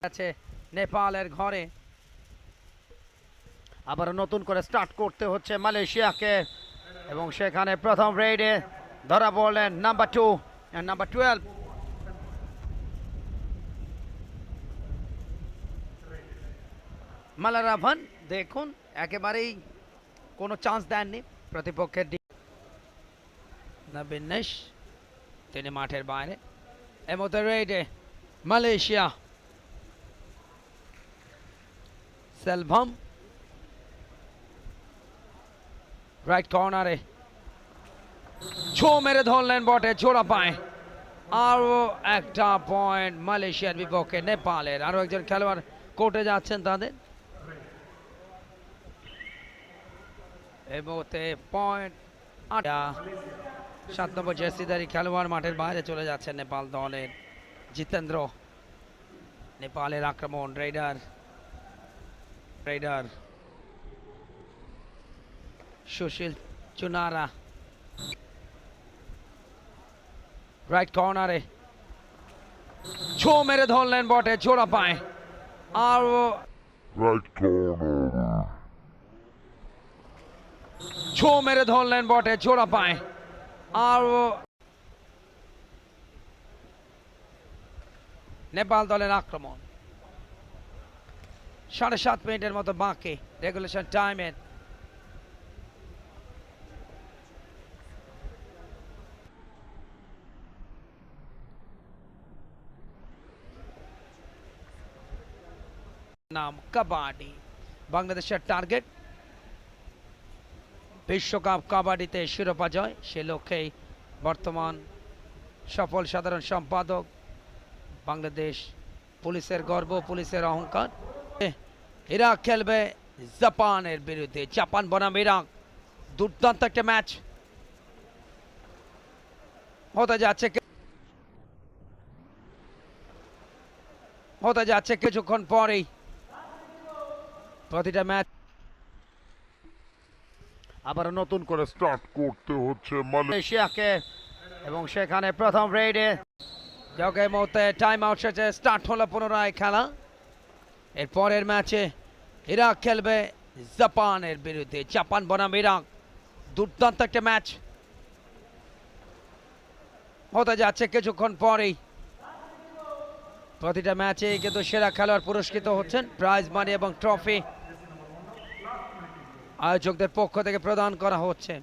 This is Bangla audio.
আছে নেপালের ঘরে। আবার নতুন করে স্টার্ট করতে হচ্ছে মালয়েশিয়াকে, এবং সেখানে প্রথম রেডে ধরা পড়লেন নাম্বার 2 আর নাম্বার 12। মালারাভান দেখুন একেবারেই কোনো চান্স দেননি প্রতিপক্ষের বিন্যাস, তিনি মাঠের বাইরে। এর মধ্যে রেডে মালয়েশিয়া, সেলভাম রাইট কর্নারে ছো মেরে ধরলেন বটে, জোড়া পায়। আরও একটা পয়েন্ট মালয়েশিয়ার বিপক্ষে নেপালের। আরও একজন খেলোয়াড় কোর্টে যাচ্ছেন তাদের। এই মুহূর্তে পয়েন্ট 7 নম্বর জার্সিধারী খেলোয়াড় মাঠের বাইরে চলে যাচ্ছেন নেপাল দলের। জিতেন্দ্র, নেপালের আক্রমণ। রেডার সুশীল চুনারা রাইট কর্নারে ছো মেরে ধরলেন বটে, জোড়া পায়। আরও ছো মেরে ধরলেন বটে, জোড়া পায়। আরও নেপাল দলের আক্রমণ। 7.5 মিনিটের মতো বাকি রেগুলেশন টাইমের। নাম কাবাডি, বাংলাদেশের টার্গেট বিশ্বকাপ কাবাডিতে শিরোপা জয়। সে লক্ষ্যেই বর্তমান সফল সাধারণ সম্পাদক, বাংলাদেশ পুলিশের গর্ব, পুলিশের অহংকার। ইরাক খেলবে জাপানের বিরুদ্ধে, জাপান বনাম ইরাক। দুর্দান্ত একটা ম্যাচ হতে যাচ্ছে কিছুক্ষণ পরেই। প্রতিটা ম্যাচ আবার নতুন করে স্টার্ট করতে হচ্ছে মালয়েশিয়াকে, এবং সেখানে প্রথম রেডে যোগের মুহূর্তে টাইম আউট শেষে স্টার্ট হলো পুনরায় খেলা। এর পরের ম্যাচে ইরাক খেলবে জাপানের বিরুদ্ধে, জাপান বনাম ইরাক। দুর্দান্ত একটা ম্যাচ হতে যাচ্ছে কিছুক্ষণ পরেই। প্রতিটা ম্যাচে কিন্তু সেরা খেলোয়াড় পুরস্কৃত হচ্ছেন। প্রাইজ মানি এবং ট্রফি আয়োজকদের পক্ষ থেকে প্রদান করা হচ্ছে।